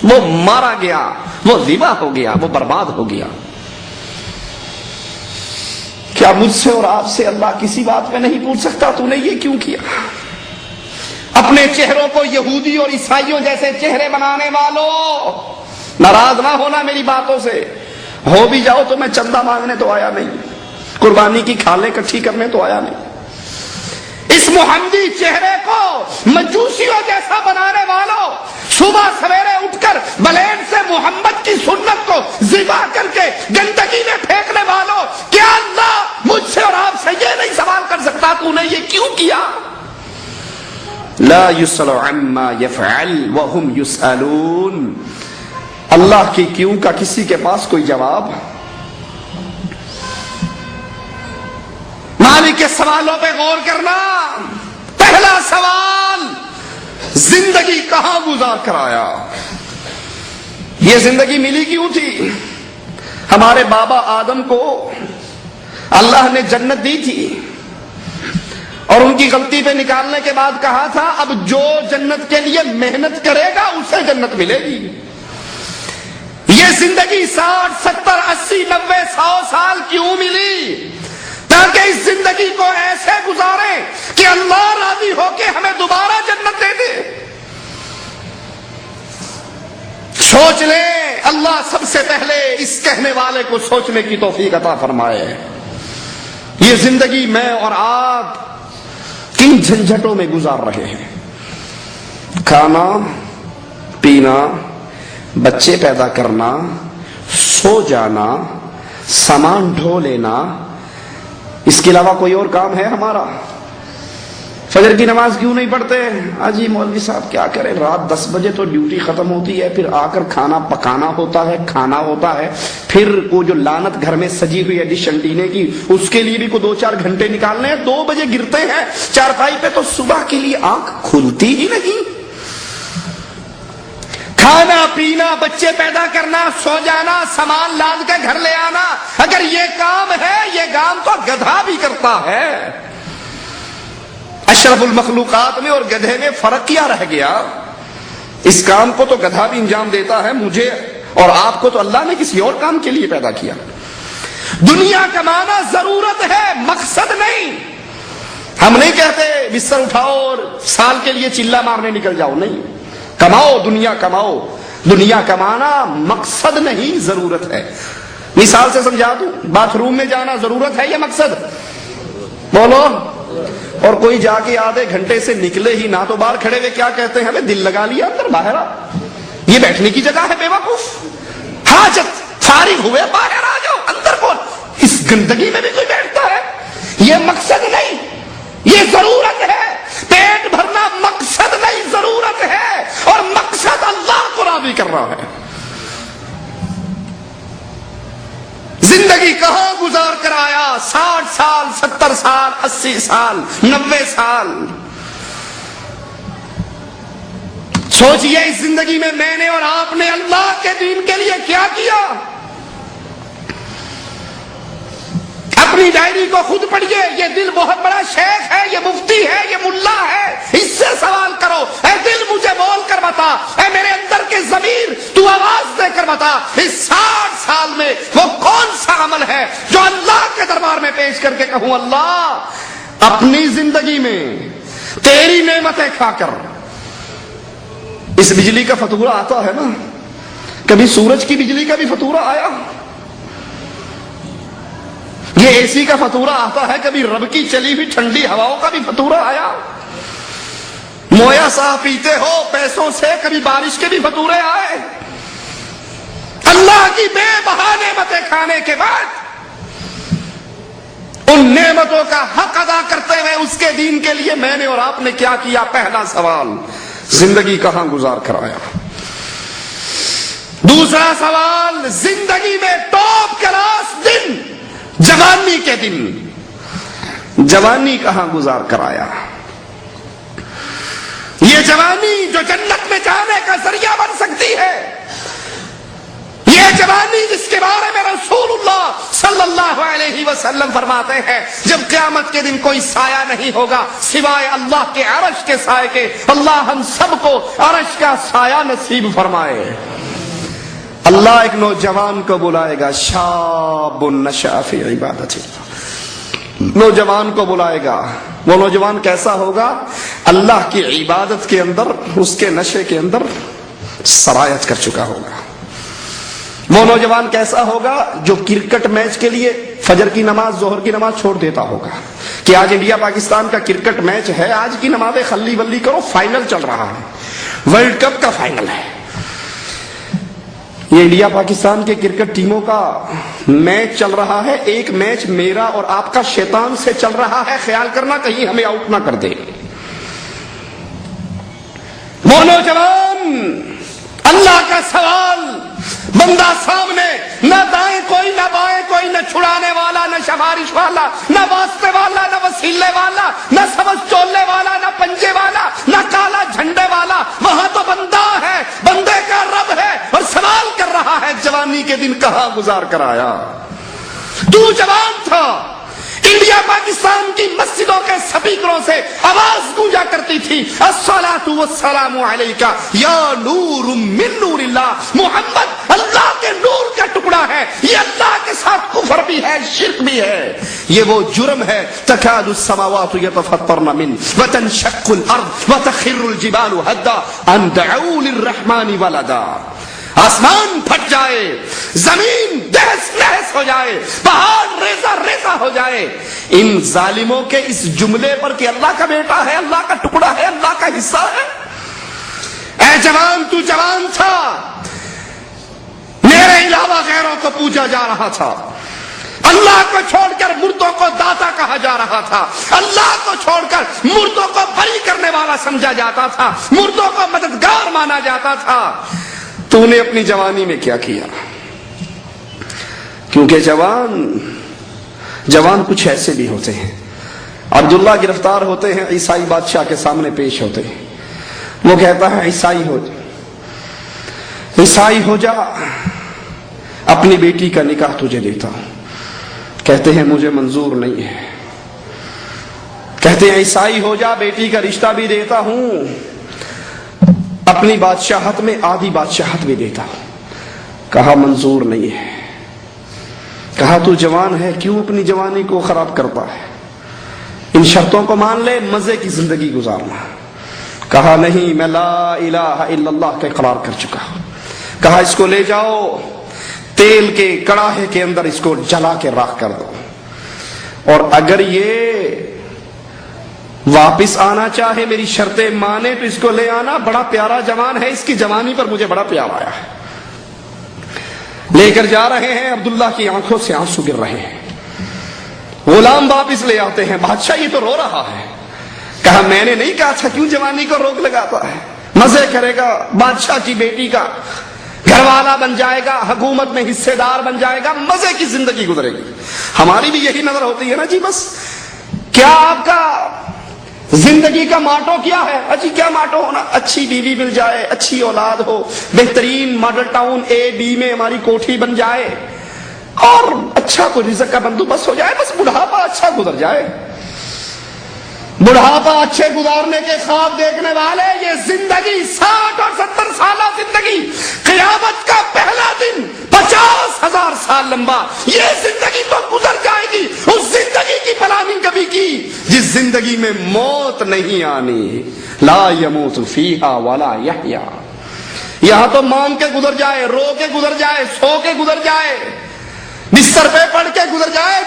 وہ مارا گیا، وہ ذبح ہو گیا، وہ برباد ہو گیا۔ کیا مجھ سے اور آپ سے اللہ کسی بات پہ نہیں پوچھ سکتا تو نے یہ کیوں کیا؟ اپنے چہروں کو یہودی اور عیسائیوں جیسے چہرے بنانے والوں، ناراض نہ ہونا میری باتوں سے، ہو بھی جاؤ تو میں چندہ مانگنے تو آیا نہیں، قربانی کی کھالیں اکٹھی کرنے تو آیا نہیں۔ اس محمدی چہرے کو مجوسیوں جیسا بنانے والوں، صبح سویرے اٹھ کر بلین سے محمد کی سنت کو ذبح کر کے گندگی میں پھینکنے والوں، کیا اللہ مجھ سے اور آپ سے یہ نہیں سوال کر سکتا تو نے یہ کیوں کیا؟ لا يسأل عما يفعل وهم يسألون۔ اللہ کی کیوں کا کسی کے پاس کوئی جواب؟ مالک کے سوالوں پہ غور کرنا۔ پہلا سوال، زندگی کہاں گزار کر آیا؟ یہ زندگی ملی کیوں تھی؟ ہمارے بابا آدم کو اللہ نے جنت دی تھی اور ان کی غلطی پہ نکالنے کے بعد کہا تھا اب جو جنت کے لیے محنت کرے گا اسے جنت ملے گی۔ یہ زندگی 60 70 80 90 100 سال کیوں ملی؟ تاکہ اس زندگی کو ایسے گزاریں کہ اللہ راضی ہو کے ہمیں دوبارہ جنت دے دے۔ سوچ لیں، اللہ سب سے پہلے اس کہنے والے کو سوچنے کی توفیق عطا فرمائے۔ یہ زندگی میں اور آپ کن جھنجھٹوں میں گزار رہے ہیں؟ کھانا، پینا، بچے پیدا کرنا، سو جانا، سامان ڈھو لینا، اس کے علاوہ کوئی اور کام ہے ہمارا؟ فجر کی نماز کیوں نہیں پڑھتے؟ جی مولوی صاحب کیا کریں، رات 10 بجے تو ڈیوٹی ختم ہوتی ہے، پھر آ کر کھانا پکانا ہوتا ہے، کھانا ہوتا ہے، پھر وہ جو لعنت گھر میں سجی ہوئی ہے ڈش انٹینے کی، اس کے لیے بھی کو 2-4 گھنٹے نکالنے ہیں، 2 بجے گرتے ہیں چارپائی پہ تو صبح کے لیے آنکھ کھلتی ہی نہیں۔ کھانا پینا، بچے پیدا کرنا، سو جانا، سامان لاد کے گھر لے آنا، اگر یہ کام ہے، یہ کام تو گدھا بھی کرتا ہے۔ اشرف المخلوقات میں اور گدھے میں فرق کیا رہ گیا؟ اس کام کو تو گدھا بھی انجام دیتا ہے، مجھے اور آپ کو تو اللہ نے کسی اور کام کے لیے پیدا کیا۔ دنیا کمانا ضرورت ہے، مقصد نہیں۔ ہم نہیں کہتے بستر اٹھاؤ اور سال کے لیے چلہ مارنے نکل جاؤ، نہیں، کماؤ، دنیا کماؤ۔ دنیا کمانا مقصد نہیں، ضرورت ہے۔ مثال سے سمجھا دوں، باتھ روم میں جانا ضرورت ہے یا مقصد؟ بولو۔ اور کوئی جا کے آدھے گھنٹے سے نکلے ہی نہ تو باہر کھڑے ہوئے کیا کہتے ہیں، ہمیں دل لگا لیا اندر باہر آ، یہ بیٹھنے کی جگہ ہے بے وقوف، حاجت فارغ ہوئے باہر آ جاؤ، اندر کون؟ اس گندگی میں بھی کوئی بیٹھتا ہے؟ یہ مقصد نہیں، یہ ضرورت ہے۔ پیٹ بھرنا مقصد نہیں، ضرورت ہے، اور مقصد اللہ کو راضی کر رہا ہے۔ زندگی کہاں گزار کر آیا؟ 60 سال، 70 سال، 80 سال، 90 سال۔ سوچئے اس زندگی میں نے اور آپ نے اللہ کے دین کے لیے کیا کیا؟ اپنی ڈائری کو خود پڑھیے، یہ دل بہت بڑا شیخ ہے، یہ مفتی ہے، یہ ملا ہے، اس سے سوال کرو، اے دل مجھے بول کر بتا، اے میرے اندر کے ضمیر تو آواز دے کر بتا، اس 60 سال میں وہ کون سا عمل ہے جو اللہ کے دربار میں پیش کر کے کہوں اللہ اپنی زندگی میں تیری نعمتیں کھا کر۔ اس بجلی کا فاتورہ آتا ہے نا، کبھی سورج کی بجلی کا بھی فاتورہ آیا؟ یہ اے سی کا فاتورہ آتا ہے، کبھی رب کی چلی ہوئی ٹھنڈی ہواؤں کا بھی فاتورہ آیا؟ مویا صاحب پیتے ہو پیسوں سے، کبھی بارش کے بھی فاتورے آئے؟ اللہ کی بے بہا نعمتیں کھانے کے بعد ان نعمتوں کا حق ادا کرتے ہوئے اس کے دین کے لیے میں نے اور آپ نے کیا کیا؟ پہلا سوال، زندگی کہاں گزار کر آیا؟ دوسرا سوال، زندگی میں ٹاپ کلاس دن، جوانی کے دن، جوانی کہاں گزار کر آیا؟ یہ جوانی جو جنت میں جانے کا ذریعہ بن سکتی ہے، یہ جوانی جس کے بارے میں رسول اللہ صلی اللہ علیہ وسلم فرماتے ہیں جب قیامت کے دن کوئی سایہ نہیں ہوگا سوائے اللہ کے عرش کے سائے کے، اللہ ہم سب کو عرش کا سایہ نصیب فرمائے۔ اللہ ایک نوجوان کو بلائے گا، شاب نشأ فی عبادت اللہ، نوجوان کو بلائے گا۔ وہ نوجوان کیسا ہوگا؟ اللہ کی عبادت کے اندر، اس کے نشے کے اندر سرایت کر چکا ہوگا۔ وہ نوجوان کیسا ہوگا؟ جو کرکٹ میچ کے لیے فجر کی نماز، ظہر کی نماز چھوڑ دیتا ہوگا کہ آج انڈیا پاکستان کا کرکٹ میچ ہے، آج کی نمازیں خلی بلی کرو، فائنل چل رہا ہے، ورلڈ کپ کا فائنل ہے۔ یہ انڈیا پاکستان کے کرکٹ ٹیموں کا میچ چل رہا ہے، ایک میچ میرا اور آپ کا شیطان سے چل رہا ہے، خیال کرنا کہیں ہمیں آؤٹ نہ کر دے۔ وہ نوجوان، اللہ کا سوال، بندہ سامنے، نہ دائیں کوئی نہ بائیں کوئی، نہ چھڑانے والا نہ سفارش والا، نہ واسطے والا نہ وسیلے والا، نہ سبز چولے والا نہ پنجے والا، نہ کالا جھنڈے والا، وہاں تو بندہ ہے، بندے کا رب ہے، اور سوال کر رہا ہے جوانی کے دن کہاں گزار کر آیا؟ تو جوان تھا، انڈیا پاکستان کی مسجدوں کے سپیکروں سے آواز گونجا کرتی تھی، الصلاۃ والسلام علیک یا نور من نور اللہ، محمد اللہ کے نور کا ٹکڑا ہے، یہ اللہ کے ساتھ کفر بھی ہے، شرک بھی ہے، یہ وہ جرم ہے۔ تکاد السماوات یتفطرن منہ وتنشق الارض وتخر الجبال هدا ان دعوا للرحمن ولدا، آسمان پھٹ جائے، زمین دہس نہس ہو جائے، پہاڑ ریزہ ریزہ ہو جائے، ان ظالموں کے اس جملے پر کہ اللہ کا بیٹا ہے، اللہ کا ٹکڑا ہے، اللہ کا حصہ ہے۔ اے جوان، تو جوان تھا، میرے علاوہ غیروں کو پوجا جا رہا تھا، اللہ کو چھوڑ کر مردوں کو داتا کہا جا رہا تھا، اللہ کو چھوڑ کر مردوں کو بری کرنے والا سمجھا جاتا تھا، مردوں کو مددگار مانا جاتا تھا۔ تو نے اپنی جوانی میں کیا کیا؟ کیونکہ جوان کچھ ایسے بھی ہوتے ہیں۔ عبداللہ گرفتار ہوتے ہیں، عیسائی بادشاہ کے سامنے پیش ہوتے ہیں، وہ کہتا ہے عیسائی ہو جا، اپنی بیٹی کا نکاح تجھے دیتا ہوں۔ کہتے ہیں مجھے منظور نہیں ہے۔ کہتے ہیں عیسائی ہو جا، بیٹی کا رشتہ بھی دیتا ہوں، اپنی بادشاہت میں آدھی بادشاہت بھی دیتا ہوں۔ کہا منظور نہیں ہے۔ کہا تو جوان ہے، کیوں اپنی جوانی کو خراب کرتا ہے؟ ان شرطوں کو مان لے، مزے کی زندگی گزارنا۔ کہا نہیں، میں لا الہ الا اللہ کا اقرار کر چکا ہوں۔ کہا اس کو لے جاؤ، تیل کے کڑاہے کے اندر اس کو جلا کے راکھ کر دو، اور اگر یہ واپس آنا چاہے، میری شرطیں مانے، تو اس کو لے آنا، بڑا پیارا جوان ہے، اس کی جوانی پر مجھے بڑا پیار آیا ہے۔ لے کر جا رہے ہیں، عبداللہ کی آنکھوں سے آنسو گر رہے ہیں۔ غلام واپس لے آتے ہیں، بادشاہ یہ تو رو رہا ہے۔ کہا میں نے نہیں کہا تھا، کیوں جوانی کو روک لگاتا ہے؟ مزے کرے گا، بادشاہ کی بیٹی کا گھر والا بن جائے گا، حکومت میں حصے دار بن جائے گا، مزے کی زندگی گزرے گی۔ ہماری بھی یہی نظر ہوتی ہے نا جی، بس کیا آپ کا زندگی کا ماٹو کیا ہے؟ اجی کیا ماٹو ہونا؟ اچھی بیوی مل جائے، اچھی اولاد ہو، بہترین ماڈل ٹاؤن اے بی میں ہماری کوٹھی بن جائے، اور اچھا کوئی رزق کا بندوبست ہو جائے، بس بڑھاپا اچھا گزر جائے۔ بڑھاپا اچھے گزارنے کے خواب دیکھنے والے، یہ زندگی 60 اور 70 سالہ زندگی، قیامت کا پہلا دن 50,000 سال لمبا، یہ زندگی تو گزر جائے گی۔ اس زندگی کی پلاننگ کبھی کی جس زندگی میں موت نہیں آنی، لا يموت فیہا ولا یحیا۔ یہاں تو مانگ کے گزر جائے، رو کے گزر جائے، سو کے گزر جائے، بستر پہ پڑھ کے گزر جائے،